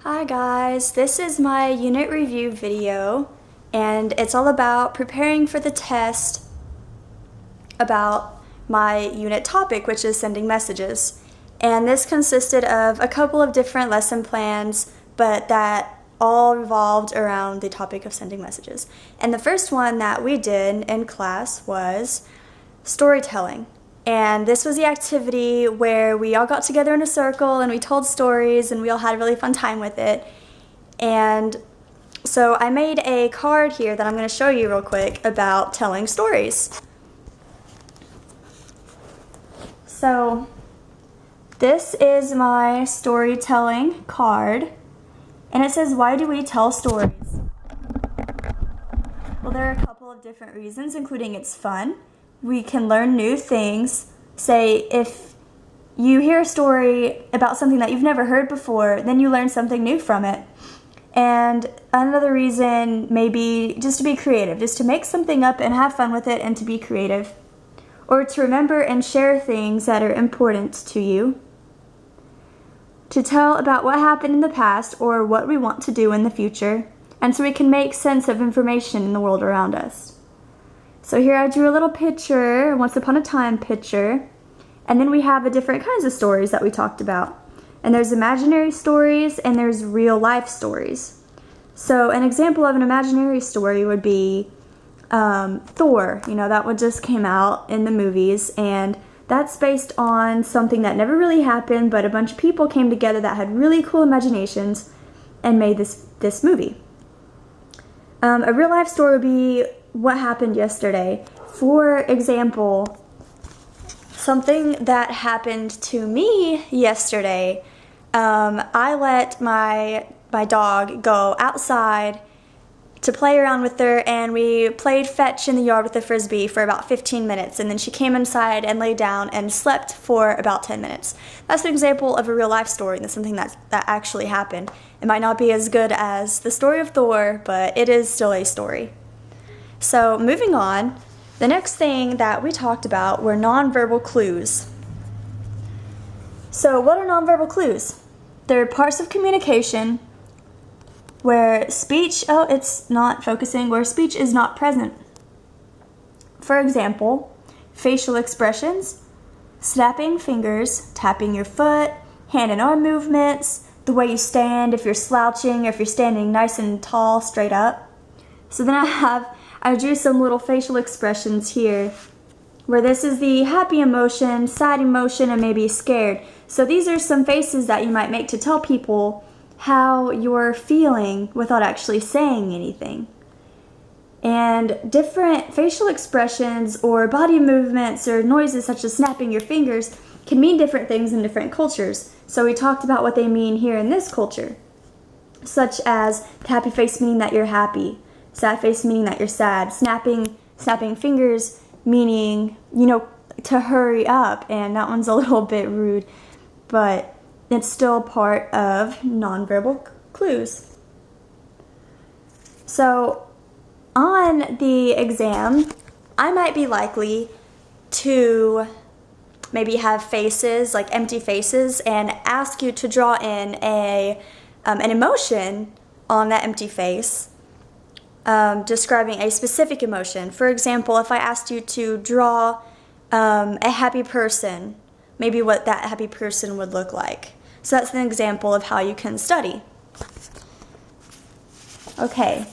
Hi guys, this is my unit review video and it's all about preparing for the test about my unit topic, which is sending messages. And this consisted of a couple of different lesson plans, but that all revolved around the topic of sending messages. And the first one that we did in class was storytelling. And this was the activity where we all got together in a circle and we told stories and we all had a really fun time with it. And so I made a card here that I'm going to show you real quick about telling stories. So this is my storytelling card, and it says, "Why do we tell stories?" Well, there are a couple of different reasons, including it's fun. We can learn new things. Say, if you hear a story about something that you've never heard before, then you learn something new from it. And another reason may be just to be creative, just to make something up and have fun with it and to be creative. Or to remember and share things that are important to you. To tell about what happened in the past or what we want to do in the future, and so we can make sense of information in the world around us. So here I drew a little picture, once upon a time picture, and then we have the different kinds of stories that we talked about. And there's imaginary stories and there's real life stories. So an example of an imaginary story would be Thor. That one just came out in the movies, and that's based on something that never really happened, but a bunch of people came together that had really cool imaginations and made this movie. A real life story would be what happened yesterday. For example, something that happened to me yesterday, I let my dog go outside to play around with her, and we played fetch in the yard with the frisbee for about 15 minutes, and then she came inside and lay down and slept for about 10 minutes. That's an example of a real life story, and that's something that actually happened. It might not be as good as the story of Thor, but it is still a story. So moving on, the next thing that we talked about were nonverbal clues. So what are nonverbal clues? They're parts of communication where speech, it's not focusing, where speech is not present. For example, facial expressions, snapping fingers, tapping your foot, hand and arm movements, the way you stand, if you're slouching or if you're standing nice and tall, straight up. So then I drew some little facial expressions here, where this is the happy emotion, sad emotion, and maybe scared. So these are some faces that you might make to tell people how you're feeling without actually saying anything. And different facial expressions or body movements or noises such as snapping your fingers can mean different things in different cultures. So we talked about what they mean here in this culture, such as happy face meaning that you're happy, sad face meaning that you're sad, snapping fingers meaning, to hurry up, and that one's a little bit rude, but it's still part of nonverbal clues. So on the exam, I might be likely to maybe have faces, like empty faces, and ask you to draw in an emotion on that empty face, describing a specific emotion. For example, if I asked you to draw a happy person, maybe what that happy person would look like. So that's an example of how you can study. Okay,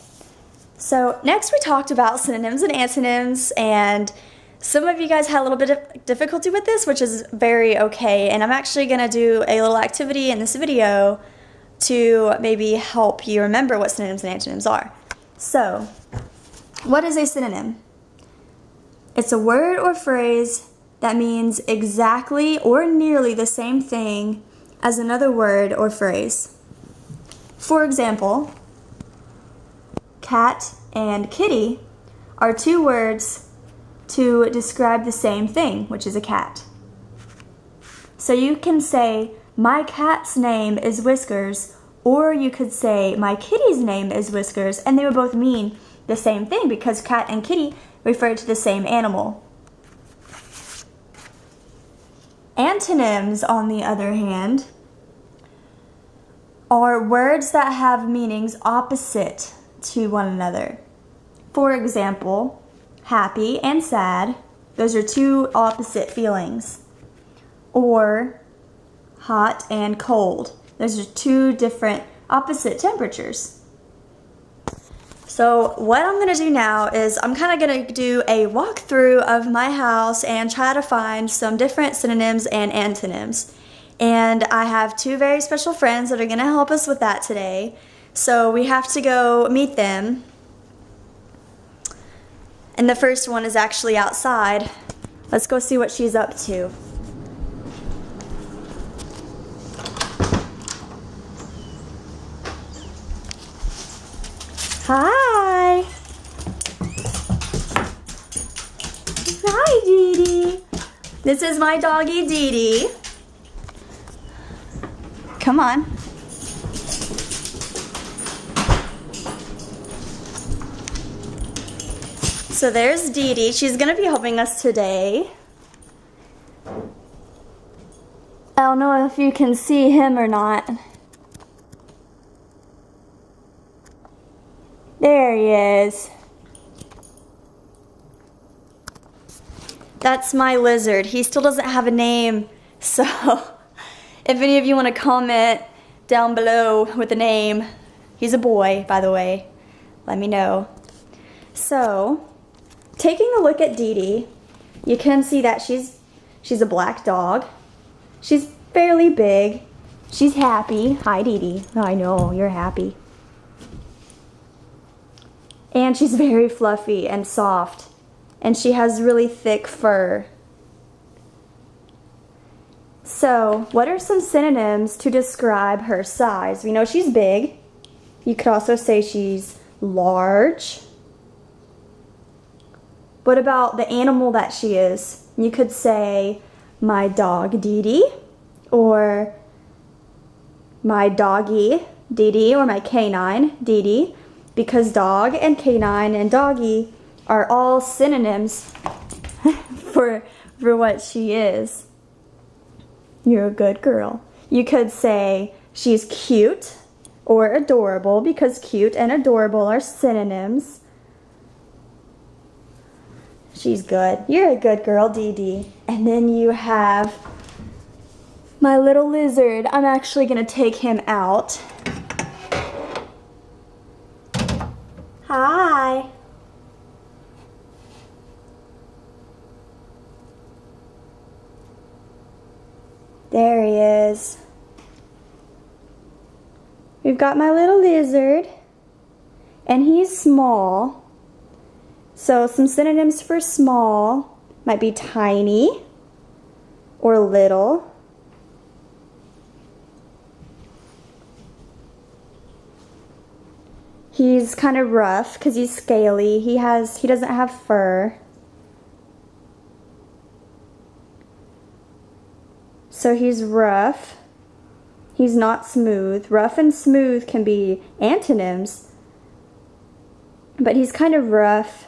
so next we talked about synonyms and antonyms, and some of you guys had a little bit of difficulty with this, which is very okay, and I'm actually going to do a little activity in this video to maybe help you remember what synonyms and antonyms are. So, what is a synonym? It's a word or phrase that means exactly or nearly the same thing as another word or phrase. For example, cat and kitty are two words to describe the same thing, which is a cat. So you can say, my cat's name is Whiskers, or you could say, my kitty's name is Whiskers, and they would both mean the same thing because cat and kitty refer to the same animal. Antonyms, on the other hand, are words that have meanings opposite to one another. For example, happy and sad, those are two opposite feelings. Or hot and cold, those are two different opposite temperatures. So what I'm going to do now is I'm kind of going to do a walkthrough of my house and try to find some different synonyms and antonyms. And I have two very special friends that are going to help us with that today. So we have to go meet them. And the first one is actually outside. Let's go see what she's up to. Hi! Hi, Dee Dee. This is my doggy, Dee Dee. Come on. So there's Dee Dee. She's going to be helping us today. I don't know if you can see him or not. There he is. That's my lizard. He still doesn't have a name, so if any of you want to comment down below with a name, he's a boy, by the way, let me know. So, taking a look at Dee Dee, you can see that she's a black dog. She's fairly big. She's happy. Hi, Dee Dee. I know, you're happy. And she's very fluffy and soft. And she has really thick fur. So, what are some synonyms to describe her size? We know she's big. You could also say she's large. What about the animal that she is? You could say, my dog Dee Dee, or my doggy Dee Dee, or my canine Dee Dee, because dog and canine and doggy are all synonyms for what she is. You're a good girl. You could say she's cute or adorable, because cute and adorable are synonyms. She's good. You're a good girl, Dee Dee. And then you have my little lizard. I'm actually going to take him out. Hi. There he is. We've got my little lizard, and he's small. So some synonyms for small might be tiny or little. He's kind of rough because he's scaly. He doesn't have fur. So he's rough. He's not smooth. Rough and smooth can be antonyms, but he's kind of rough,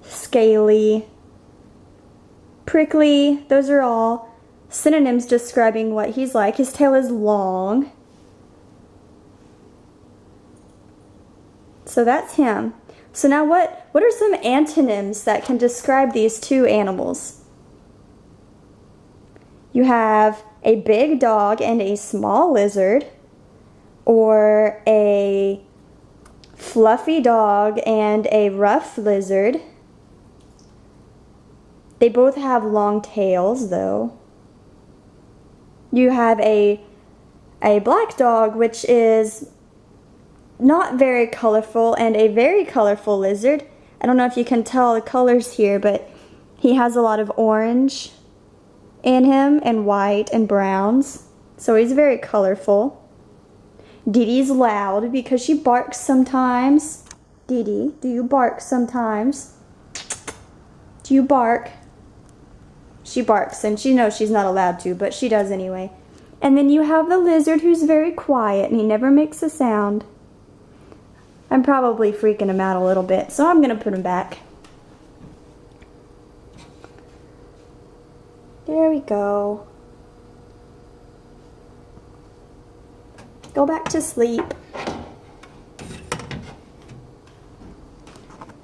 scaly, prickly. Those are all synonyms describing what he's like. His tail is long. So that's him. So now what are some antonyms that can describe these two animals? You have a big dog and a small lizard, or a fluffy dog and a rough lizard. They both have long tails, though. You have a black dog, which is not very colorful, and a very colorful lizard. I don't know if you can tell the colors here, but he has a lot of orange in him, and white and browns. So he's very colorful. Dee Dee's loud because she barks sometimes. Dee Dee, do you bark sometimes? Do you bark? She barks, and she knows she's not allowed to, but she does anyway. And then you have the lizard, who's very quiet, and he never makes a sound. I'm probably freaking him out a little bit, so I'm going to put him back. There we go. Go back to sleep.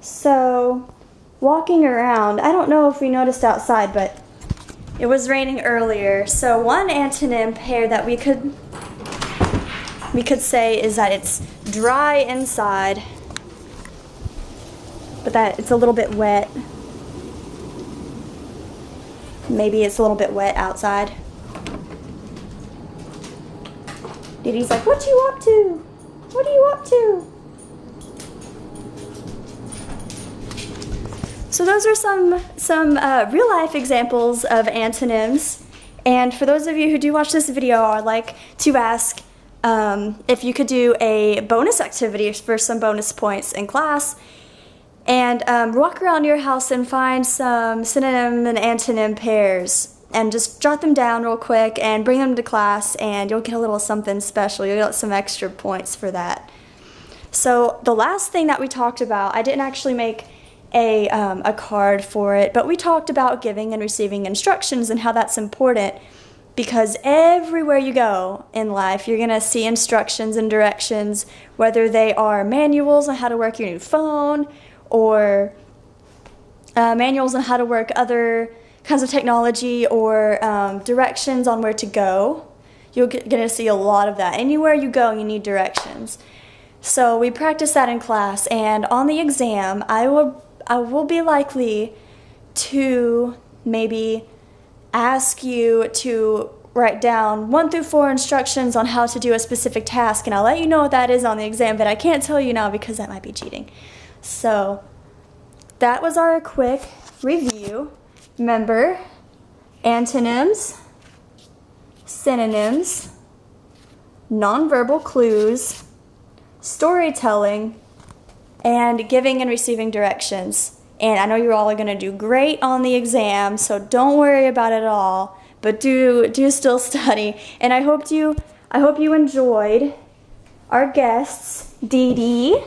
So, walking around, I don't know if we noticed outside, but it was raining earlier. So one antonym pair that we could say is that it's dry inside, but that it's a little bit wet. Maybe it's a little bit wet outside. Diddy's like, what you up to? What are you up to? So those are some real life examples of antonyms. And for those of you who do watch this video, I'd like to ask if you could do a bonus activity for some bonus points in class, and walk around your house and find some synonym and antonym pairs and just jot them down real quick and bring them to class, and you'll get a little something special. You'll get some extra points for that. So the last thing that we talked about, I didn't actually make a card for it, but we talked about giving and receiving instructions and how that's important, because everywhere you go in life you're going to see instructions and directions, whether they are manuals on how to work your new phone or manuals on how to work other kinds of technology, or directions on where to go. You're going to see a lot of that. Anywhere you go, you need directions. So we practice that in class, and on the exam, I will be likely to maybe ask you to write down 1 through 4 instructions on how to do a specific task, and I'll let you know what that is on the exam, but I can't tell you now because that might be cheating. So that was our quick review. Remember, antonyms, synonyms, nonverbal clues, storytelling, and giving and receiving directions. And I know you're all going to do great on the exam, so don't worry about it at all, but do still study. And I hope you enjoyed our guests, Dee Dee,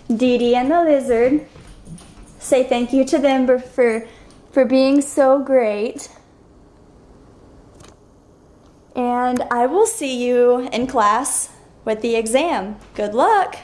Dee Dee and the lizard. Say thank you to them for being so great. And I will see you in class with the exam. Good luck!